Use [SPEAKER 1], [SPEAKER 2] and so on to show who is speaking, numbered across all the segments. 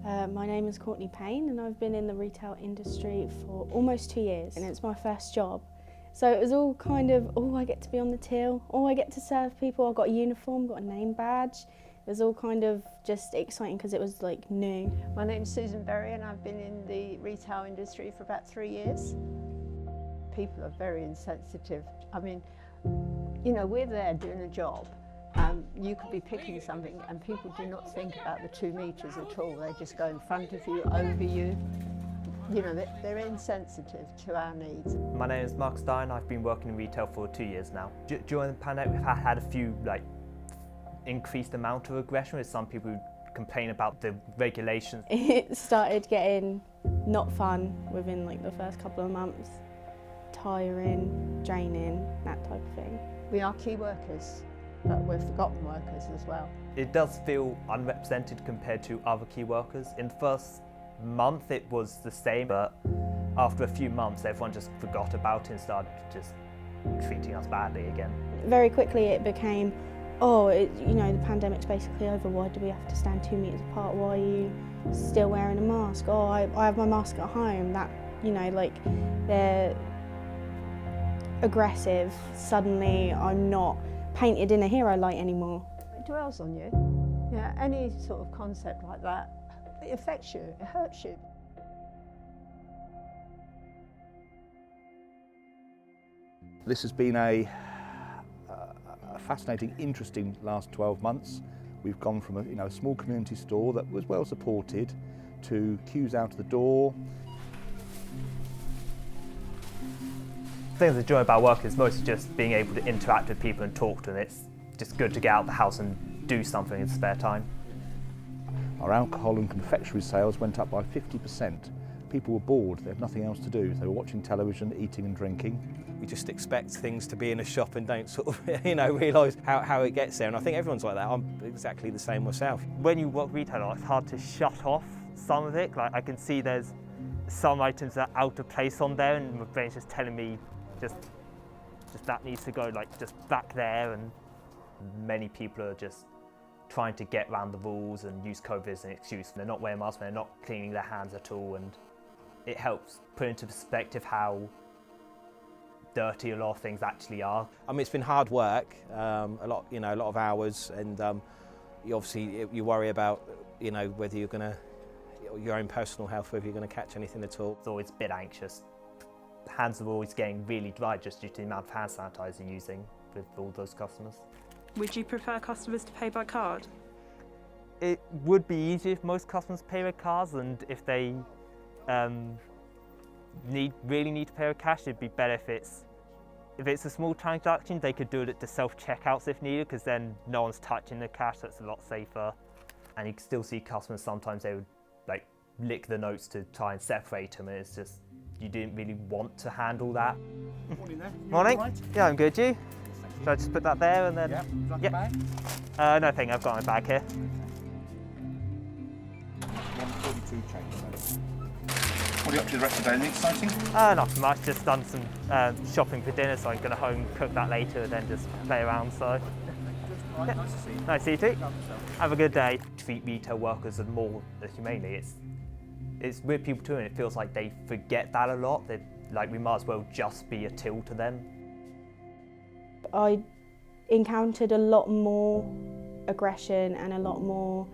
[SPEAKER 1] My name is Courtney Payne and I've been in the retail industry for almost 2 years and it's my first job. So it was all kind of, oh, I get to be on the till, oh, I get to serve people, I've got a uniform, got a name badge. It was all kind of just exciting because it was like new.
[SPEAKER 2] My name's Jack Berry and I've been in the retail industry for about 3 years. People are very insensitive. I mean, you know, we're there doing a job. You could be picking something and people do not think about the 2 metres at all. They just go in front of you, over you. You know, they're insensitive to our needs.
[SPEAKER 3] My name is Dyer and I've been working in retail for 2 years now. During the pandemic, we've had a few increased amount of aggression with some people who complain about the regulations.
[SPEAKER 1] It started getting not fun within like the first couple of months. Tiring, draining, that type of thing.
[SPEAKER 2] We are key workers, but we're forgotten workers as well.
[SPEAKER 3] It does feel unrepresented compared to other key workers. In the first month it was the same, but after a few months everyone just forgot about it and started just treating us badly again.
[SPEAKER 1] Very quickly it became, oh, you know, the pandemic's basically over, why do we have to stand 2 metres apart? Why are you still wearing a mask? Oh, I have my mask at home. That, you know, like, they're aggressive. Suddenly I'm not painted in a hero light anymore.
[SPEAKER 2] It dwells on you. Yeah, any sort of concept like that, it affects you, it hurts you.
[SPEAKER 4] This has been a fascinating, interesting last 12 months. We've gone from a small community store that was well supported to queues out the door.
[SPEAKER 3] The thing that's joy about work is mostly just being able to interact with people and talk to them. It's just good to get out of the house and do something in spare time.
[SPEAKER 4] Our alcohol and confectionery sales went up by 50%. People were bored, they had nothing else to do. They were watching television, eating and drinking.
[SPEAKER 5] We just expect things to be in a shop and don't sort of, realise how it gets there. And I think everyone's like that. I'm exactly the same myself.
[SPEAKER 3] When you work retail, it's hard to shut off some of it. Like I can see there's some items that are out of place on there and my brain's just telling me just that needs to go just back there, and many people are just trying to get around the rules and use COVID as an excuse. They're not wearing masks, they're not cleaning their hands at all, and it helps put into perspective how dirty a lot of things actually are.
[SPEAKER 5] I mean, it's been hard work, a lot of hours, and you obviously you worry about whether you're going to your own personal health, whether you're going to catch anything at all.
[SPEAKER 3] It's always a bit anxious. Hands are always getting really dry just due to the amount of hand sanitizer you're using with all those customers.
[SPEAKER 6] Would you prefer customers to pay by card?
[SPEAKER 3] It would be easier if most customers pay with cards, and if they really need to pay with cash, it'd be better if it's a small transaction, they could do it at the self-checkouts if needed, because then no one's touching the cash, that's a lot safer. And you can still see customers, sometimes they would lick the notes to try and separate them, and it's just, you didn't really want to handle that.
[SPEAKER 4] Morning there.
[SPEAKER 3] Morning.
[SPEAKER 4] Right?
[SPEAKER 3] Yeah, I'm good, you? Should I just put that there and then?
[SPEAKER 4] Yeah, would you like a bag?
[SPEAKER 3] No, I think I've got my bag here.
[SPEAKER 4] 142 change. What are you up to the rest of the day? Anything exciting?
[SPEAKER 3] Not much, just done some shopping for dinner, so I'm going to home cook that later and then just play around, so.
[SPEAKER 4] Right, yeah. Nice to see you.
[SPEAKER 3] Nice to see you too. Have a good day. Treat retail workers as more humanely. It's with people too, and it feels like they forget that a lot. We might as well just be a till to them.
[SPEAKER 1] I encountered a lot more aggression and a lot more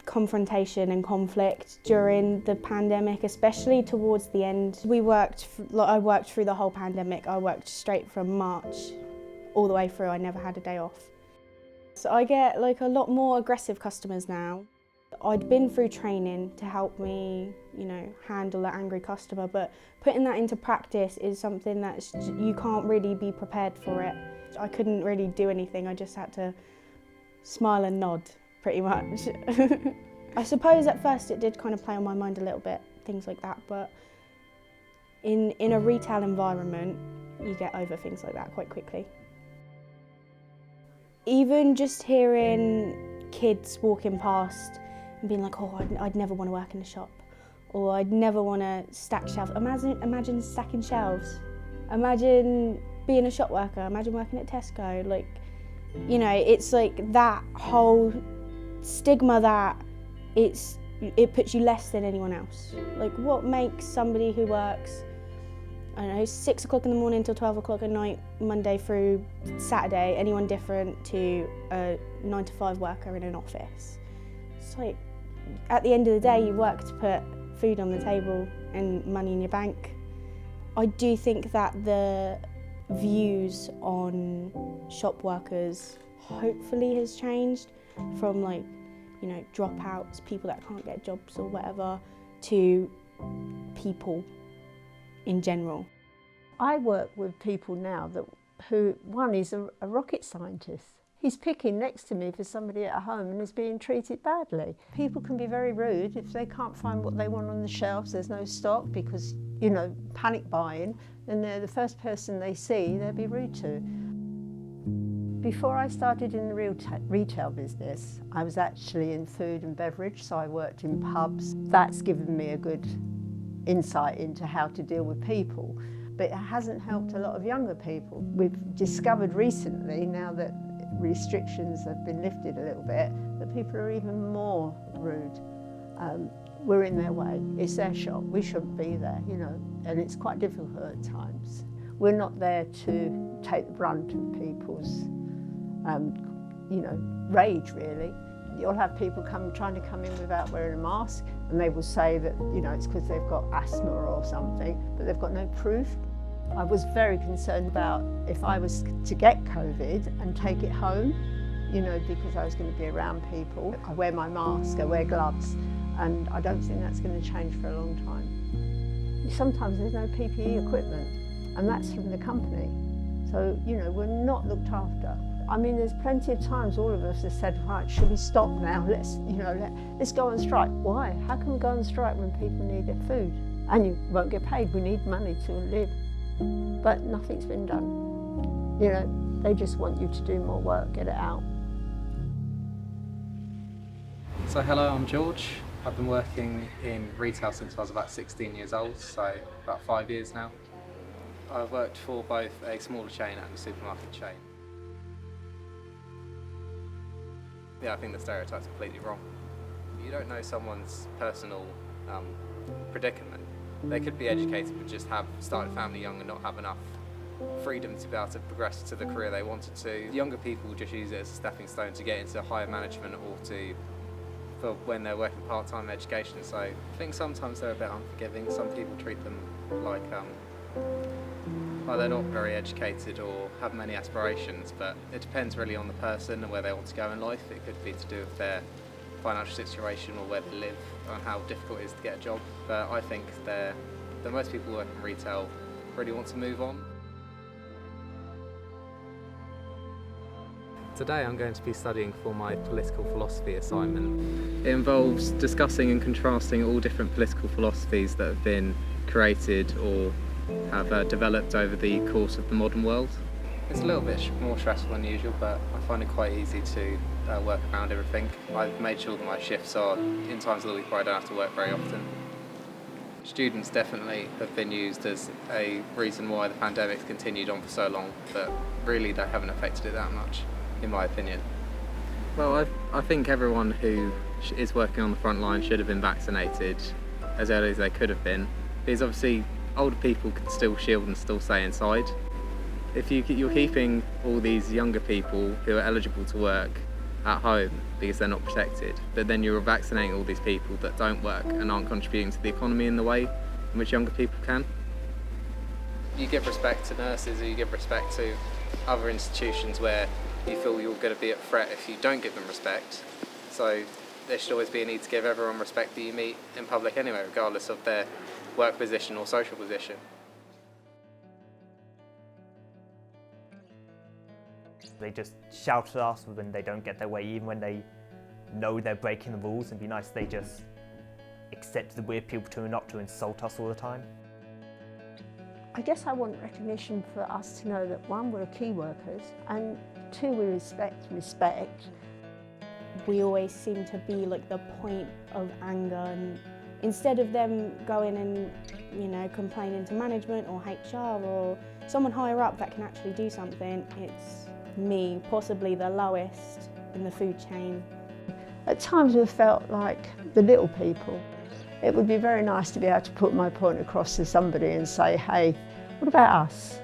[SPEAKER 1] confrontation and conflict during the pandemic, especially towards the end. I worked through the whole pandemic. I worked straight from March all the way through. I never had a day off. So I get a lot more aggressive customers now. I'd been through training to help me, handle an angry customer, but putting that into practice is something that you can't really be prepared for it. I couldn't really do anything, I just had to smile and nod, pretty much. I suppose at first it did kind of play on my mind a little bit, things like that, but in a retail environment, you get over things like that quite quickly. Even just hearing kids walking past and being like, oh, I'd never want to work in a shop, or I'd never want to stack shelves. Imagine stacking shelves. Imagine being a shop worker. Imagine working at Tesco. It's like that whole stigma that it puts you less than anyone else. Like, what makes somebody who works, I don't know, 6 o'clock in the morning till 12 o'clock at night, Monday through Saturday, anyone different to a 9 to 5 worker in an office? It's like, at the end of the day, you work to put food on the table and money in your bank. I do think that the views on shop workers hopefully has changed from, like, you know, dropouts, people that can't get jobs or whatever, to people in general.
[SPEAKER 2] I work with people now who one is a rocket scientist. He's picking next to me for somebody at home and is being treated badly. People can be very rude if they can't find what they want on the shelves, there's no stock because, you know, panic buying, and they're the first person they see, they'll be rude to. Before I started in the retail business, I was actually in food and beverage, so I worked in pubs. That's given me a good insight into how to deal with people, but it hasn't helped a lot of younger people. We've discovered recently, now that restrictions have been lifted a little bit, that people are even more rude. We're in their way, it's their shop, we shouldn't be there, you know, and it's quite difficult at times. We're not there to take the brunt of people's you know, rage, really. You'll have people trying to come in without wearing a mask, and they will say that, you know, it's because they've got asthma or something, but they've got no proof. I was very concerned about if I was to get COVID and take it home, you know, because I was going to be around people. I wear my mask, I wear gloves, and I don't think that's going to change for a long time. Sometimes there's no PPE equipment, and that's from the company. So, you know, we're not looked after. I mean, there's plenty of times all of us have said, right, should we stop now? Let's go on strike. Why? How can we go on strike when people need their food? And you won't get paid, we need money to live. But nothing's been done. You know, they just want you to do more work, get it out.
[SPEAKER 7] So hello, I'm George. I've been working in retail since I was about 16 years old, so about 5 years now. I've worked for both a smaller chain and a supermarket chain. Yeah, I think the stereotype's completely wrong. You don't know someone's personal predicament. They could be educated but just have started a family young and not have enough freedom to be able to progress to the career they wanted to. Younger people just use it as a stepping stone to get into higher management or for when they're working part-time education. So I think sometimes they're a bit unforgiving. Some people treat them like they're not very educated or have many aspirations, but it depends really on the person and where they want to go in life. It could be to do with their financial situation or where they live and how difficult it is to get a job. But I think that most people working in retail really want to move on. Today I'm going to be studying for my political philosophy assignment. It involves discussing and contrasting all different political philosophies that have been created or have developed over the course of the modern world. It's a little bit more stressful than usual, but I find it quite easy to work around everything. I've made sure that my shifts are in times of the week where I don't have to work very often. Students definitely have been used as a reason why the pandemic's continued on for so long, but really they haven't affected it that much, in my opinion. Well, I think everyone who is working on the front line should have been vaccinated as early as they could have been, because obviously older people can still shield and still stay inside. If you're keeping all these younger people who are eligible to work at home because they're not protected, but then you're vaccinating all these people that don't work and aren't contributing to the economy in the way in which younger people can. You give respect to nurses, or you give respect to other institutions where you feel you're going to be at threat if you don't give them respect. So there should always be a need to give everyone respect that you meet in public anyway, regardless of their work position or social position.
[SPEAKER 3] They just shout at us when they don't get their way, even when they know they're breaking the rules. It'd be nice if they just accept the weird people turning up to insult us all the time.
[SPEAKER 2] I guess I want recognition for us to know that, one, we're key workers, and two, we respect.
[SPEAKER 1] We always seem to be like the point of anger, and instead of them going and, you know, complaining to management or HR or someone higher up that can actually do something, it's me, possibly the lowest in the food chain.
[SPEAKER 2] At times we felt like the little people. It would be very nice to be able to put my point across to somebody and say, hey, what about us?